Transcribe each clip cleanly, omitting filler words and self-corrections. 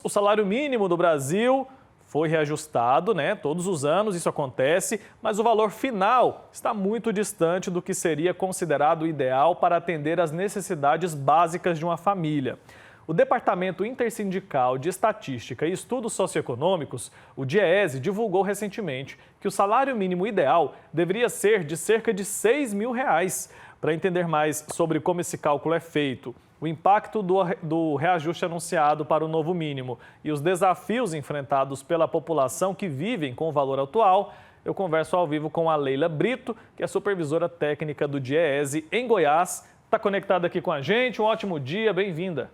O salário mínimo do Brasil foi reajustado, né? Todos os anos isso acontece, mas o valor final está muito distante do que seria considerado ideal para atender às necessidades básicas de uma família. O Departamento Intersindical de Estatística e Estudos Socioeconômicos, o DIEESE, divulgou recentemente que o salário mínimo ideal deveria ser de cerca de R$ 6.000. Para entender mais sobre como esse cálculo é feito, o impacto do reajuste anunciado para o novo mínimo e os desafios enfrentados pela população que vivem com o valor atual, eu converso ao vivo com a Leila Brito, que é supervisora técnica do DIEESE em Goiás. Está conectada aqui com a gente, um ótimo dia, bem-vinda.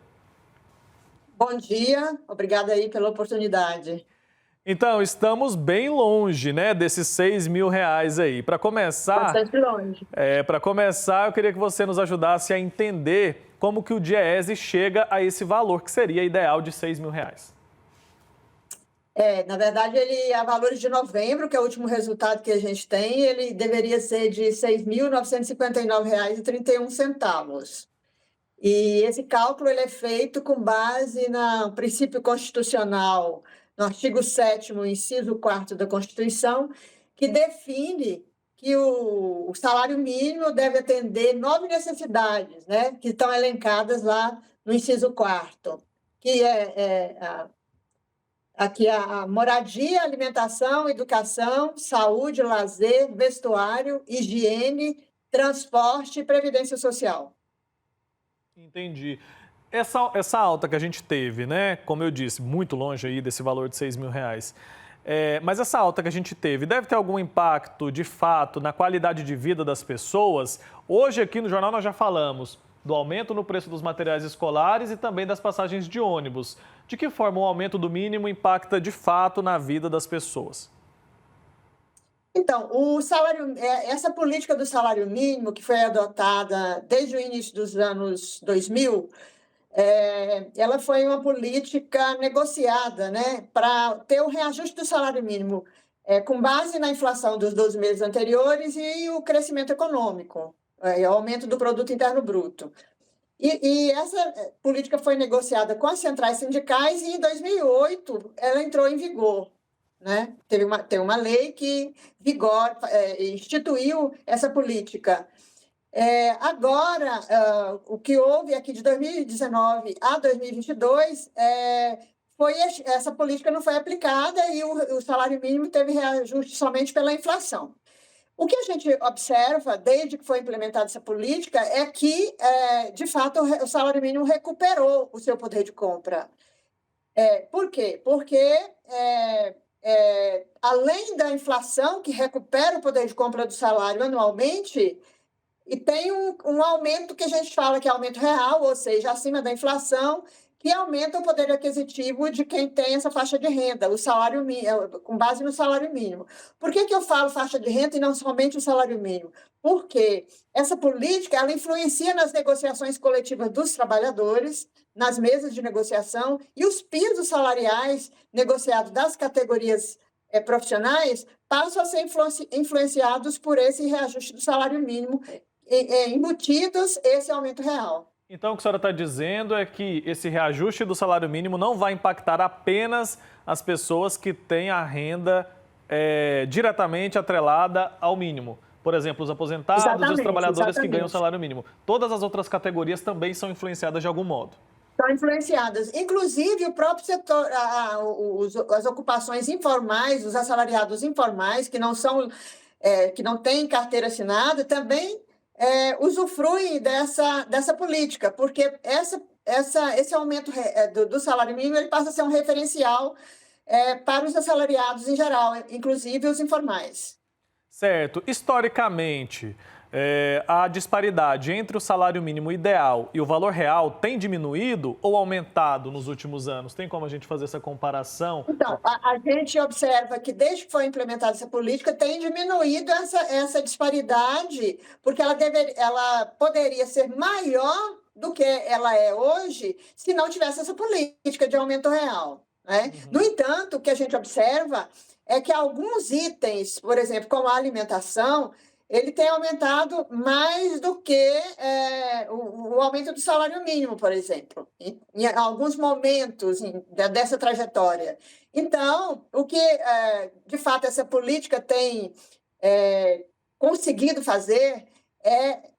Bom dia, obrigada aí pela oportunidade. Então, estamos bem longe, né, desses R$ 6.000 aí. Bastante longe. Para começar, eu queria que você nos ajudasse a entender como que o DIEESE chega a esse valor que seria ideal de R$ 6.000. Na verdade, ele, a valores de novembro, que é o último resultado que a gente tem, ele deveria ser de R$ 6.959,31. E esse cálculo ele é feito com base no princípio constitucional, no artigo 7º, inciso 4º da Constituição, que define que o salário mínimo deve atender 9 necessidades, né, que estão elencadas lá no inciso 4º, que aqui a moradia, alimentação, educação, saúde, lazer, vestuário, higiene, transporte e previdência social. Entendi. Essa alta que a gente teve, né? Como eu disse, muito longe aí desse valor de R$ 6.000. Mas essa alta que a gente teve deve ter algum impacto, de fato, na qualidade de vida das pessoas? Hoje aqui no jornal nós já falamos do aumento no preço dos materiais escolares e também das passagens de ônibus. De que forma o aumento do mínimo impacta de fato na vida das pessoas? Então, essa política do salário mínimo, que foi adotada desde o início dos anos 2000, ela foi uma política negociada, né, para ter o reajuste do salário mínimo com base na inflação dos 12 meses anteriores e o crescimento econômico, o aumento do produto interno bruto. E essa política foi negociada com as centrais sindicais e, em 2008, ela entrou em vigor. Né? Tem uma lei que instituiu essa política. Agora, o que houve aqui de 2019 a 2022 essa política não foi aplicada e o salário mínimo teve reajuste somente pela inflação. O que a gente observa, desde que foi implementada essa política, é que, de fato, o salário mínimo recuperou o seu poder de compra. Por quê? Porque além da inflação, que recupera o poder de compra do salário anualmente, e tem um aumento que a gente fala que é aumento real, ou seja, acima da inflação, que aumenta o poder aquisitivo de quem tem essa faixa de renda, o salário mínimo, com base no salário mínimo. Por que eu falo faixa de renda e não somente o salário mínimo? Porque essa política ela influencia nas negociações coletivas dos trabalhadores, nas mesas de negociação, e os pisos salariais negociados das categorias profissionais passam a ser influenciados por esse reajuste do salário mínimo, embutidos esse aumento real. Então, o que a senhora está dizendo é que esse reajuste do salário mínimo não vai impactar apenas as pessoas que têm a renda diretamente atrelada ao mínimo. Por exemplo, os aposentados e os trabalhadores que ganham o salário mínimo. Todas as outras categorias também são influenciadas de algum modo. São influenciadas. Inclusive, o próprio setor, as ocupações informais, os assalariados informais, que não têm carteira assinada, também usufruem dessa política, porque esse aumento do salário mínimo ele passa a ser um referencial para os assalariados em geral, inclusive os informais. Certo. Historicamente, a disparidade entre o salário mínimo ideal e o valor real tem diminuído ou aumentado nos últimos anos? Tem como a gente fazer essa comparação? Então, a gente observa que desde que foi implementada essa política tem diminuído essa disparidade, porque ela poderia ser maior do que ela é hoje se não tivesse essa política de aumento real, né? No entanto, o que a gente observa é que alguns itens, por exemplo, como a alimentação, ele tem aumentado mais do que o aumento do salário mínimo, por exemplo, em alguns momentos dessa trajetória. Então, o que, de fato, essa política tem conseguido fazer é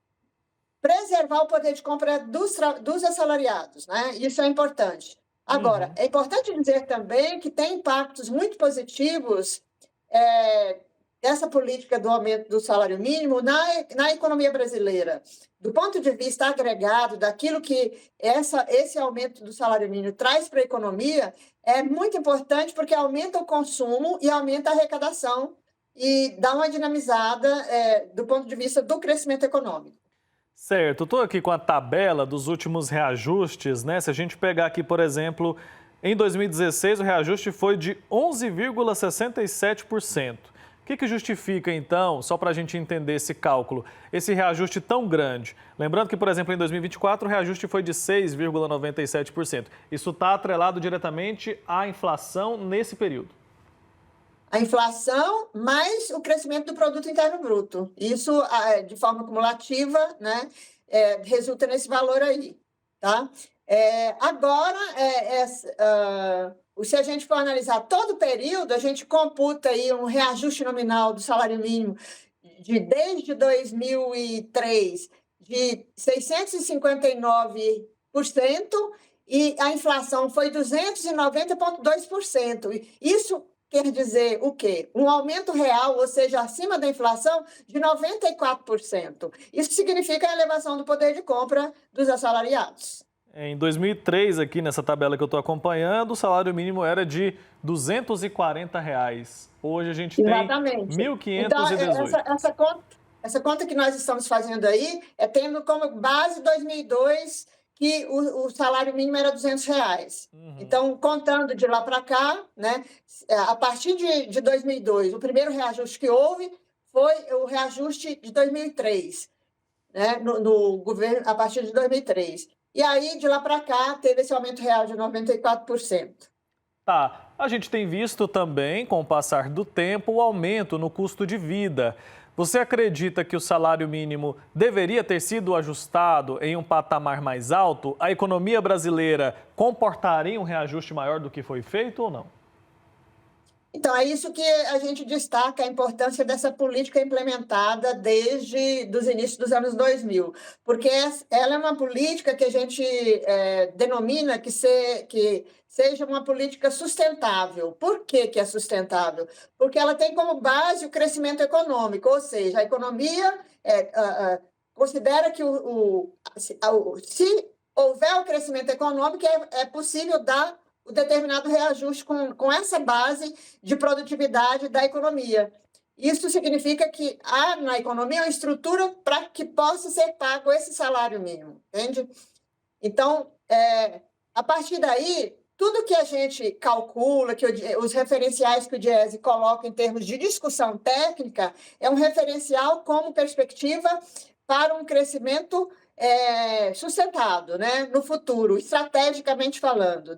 preservar o poder de compra dos assalariados, né? Isso é importante. Agora, é importante dizer também que tem impactos muito positivos dessa política do aumento do salário mínimo na economia brasileira. Do ponto de vista agregado, daquilo que esse aumento do salário mínimo traz para a economia, é muito importante porque aumenta o consumo e aumenta a arrecadação e dá uma dinamizada do ponto de vista do crescimento econômico. Certo, estou aqui com a tabela dos últimos reajustes, né? Se a gente pegar aqui, por exemplo, em 2016 o reajuste foi de 11,67%. O que justifica, então, só para a gente entender esse cálculo, esse reajuste tão grande? Lembrando que, por exemplo, em 2024 o reajuste foi de 6,97%. Isso está atrelado diretamente à inflação nesse período. A inflação mais o crescimento do produto interno bruto. Isso, de forma cumulativa, né, resulta nesse valor aí. Tá? Agora, se a gente for analisar todo o período, a gente computa aí um reajuste nominal do salário mínimo desde 2003 de 659% e a inflação foi 290,2%. Isso quer dizer o quê? Um aumento real, ou seja, acima da inflação, de 94%. Isso significa a elevação do poder de compra dos assalariados. Em 2003, aqui nessa tabela que eu estou acompanhando, o salário mínimo era de R$ 240. Hoje a gente Exatamente. tem 1.518. Então, essa conta que nós estamos fazendo aí é tendo como base 2002, que o salário mínimo era R$ 200. Então, contando de lá para cá, né, a partir de 2002, o primeiro reajuste que houve foi o reajuste de 2003, né, no governo, a partir de 2003. E aí, de lá para cá, teve esse aumento real de 94%. Tá, a gente tem visto também, com o passar do tempo, o aumento no custo de vida. Você acredita que o salário mínimo deveria ter sido ajustado em um patamar mais alto? A economia brasileira comportaria um reajuste maior do que foi feito ou não? Então, é isso que a gente destaca, a importância dessa política implementada desde os inícios dos anos 2000, porque ela é uma política que a gente denomina que seja uma política sustentável. Por que é sustentável? Porque ela tem como base o crescimento econômico, ou seja, a economia considera que se houver o crescimento econômico, é possível dar o determinado reajuste com essa base de produtividade da economia. Isso significa que há na economia uma estrutura para que possa ser pago esse salário mínimo, entende? Então, a partir daí, tudo que a gente calcula, os referenciais que o Diese coloca em termos de discussão técnica, é um referencial como perspectiva para um crescimento sustentado, né, no futuro, estrategicamente falando.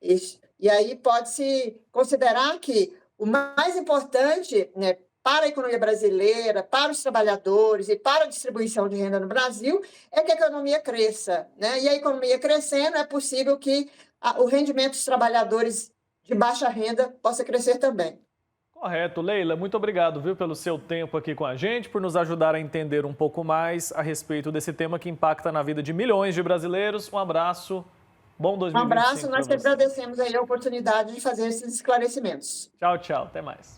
E aí pode-se considerar que o mais importante, né, para a economia brasileira, para os trabalhadores e para a distribuição de renda no Brasil é que a economia cresça, né? E a economia crescendo, é possível que o rendimento dos trabalhadores de baixa renda possa crescer também. Correto. Leila, muito obrigado, viu, pelo seu tempo aqui com a gente, por nos ajudar a entender um pouco mais a respeito desse tema que impacta na vida de milhões de brasileiros. Um abraço, bom 2025 Um abraço, nós pra você. agradecemos aí a oportunidade de fazer esses esclarecimentos. Tchau, tchau, até mais.